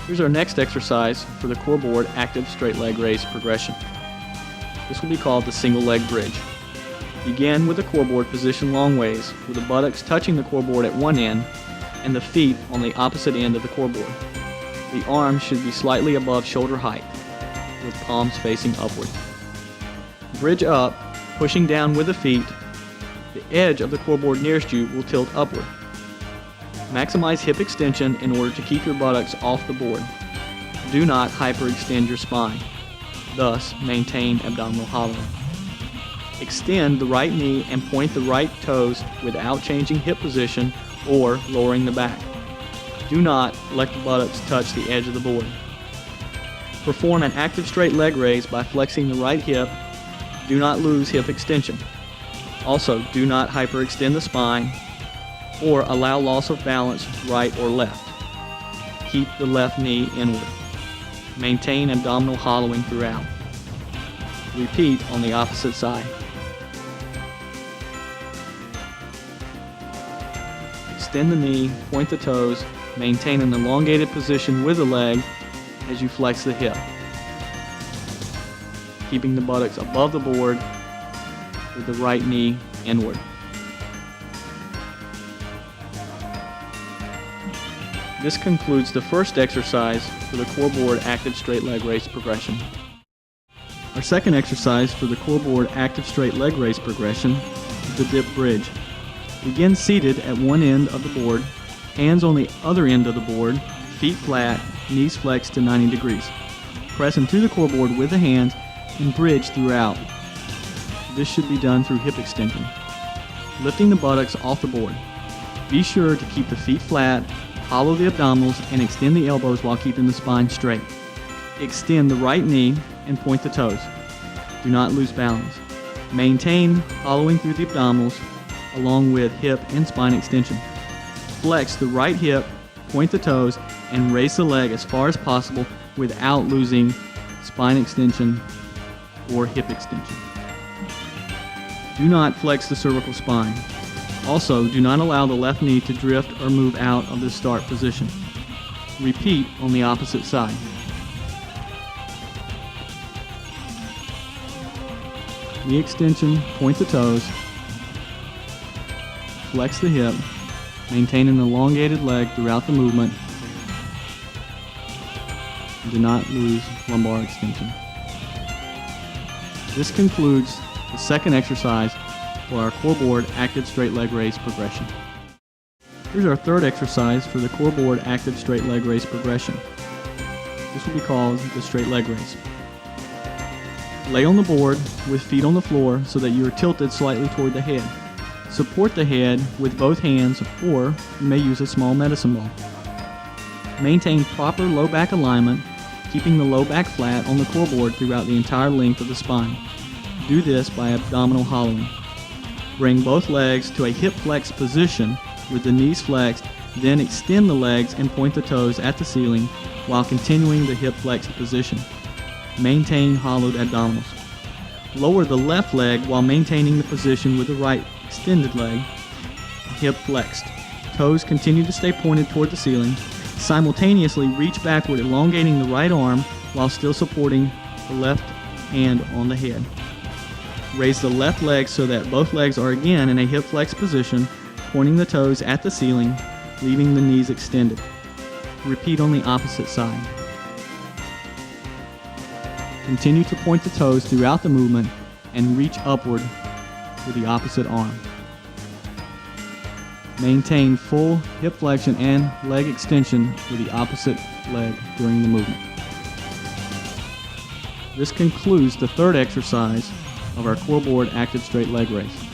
Here's our next exercise for the core board active straight leg raise progression. This will be called the single leg bridge. Begin with the core board positioned long ways, with the buttocks touching the core board at one end and the feet on the opposite end of the core board. The arms should be slightly above shoulder height, with palms facing upward. Bridge up, pushing down with the feet. The edge of the core board nearest you will tilt upward. Maximize hip extension in order to keep your buttocks off the board. Do not hyperextend your spine. Thus, maintain abdominal hollowing. Extend the right knee and point the right toes without changing hip position or lowering the back. Do not let the buttocks touch the edge of the board. Perform an active straight leg raise by flexing the right hip. Do not lose hip extension. Also, do not hyperextend the spine or allow loss of balance right or left. Keep the left knee inward. Maintain abdominal hollowing throughout. Repeat on the opposite side. Extend the knee, point the toes, maintain an elongated position with the leg as you flex the hip, keeping the buttocks above the board with the right knee inward. This concludes the first exercise for the core board active straight leg raise progression. Our second exercise for the core board active straight leg raise progression is the dip bridge. Begin seated at one end of the board, hands on the other end of the board, feet flat, knees flexed to 90 degrees. Press into the core board with the hands and bridge throughout. This should be done through hip extension. Lifting the buttocks off the board. Be sure to keep the feet flat, hollow the abdominals, and extend the elbows while keeping the spine straight. Extend the right knee and point the toes. Do not lose balance. Maintain hollowing through the abdominals along with hip and spine extension. Flex the right hip, point the toes, and raise the leg as far as possible without losing spine extension or hip extension. Do not flex the cervical spine. Also, do not allow the left knee to drift or move out of the start position. Repeat on the opposite side. Knee extension, point the toes, flex the hip, maintain an elongated leg throughout the movement, and do not lose lumbar extension. This concludes the second exercise for our core board active straight leg raise progression. Here's our third exercise for the core board active straight leg raise progression. This will be called the straight leg raise. Lay on the board with feet on the floor so that you are tilted slightly toward the head. Support the head with both hands, or you may use a small medicine ball. Maintain proper low back alignment, keeping the low back flat on the core board throughout the entire length of the spine. Do this by abdominal hollowing. Bring both legs to a hip flex position with the knees flexed, then extend the legs and point the toes at the ceiling while continuing the hip flexed position. Maintain hollowed abdominals. Lower the left leg while maintaining the position with the right extended leg, hip flexed. Toes continue to stay pointed toward the ceiling. Simultaneously reach backward, elongating the right arm while still supporting the left hand on the head. Raise the left leg so that both legs are again in a hip flex position, pointing the toes at the ceiling, leaving the knees extended. Repeat on the opposite side. Continue to point the toes throughout the movement and reach upward with the opposite arm. Maintain full hip flexion and leg extension with the opposite leg during the movement. This concludes the third exercise of our core board active straight leg raise.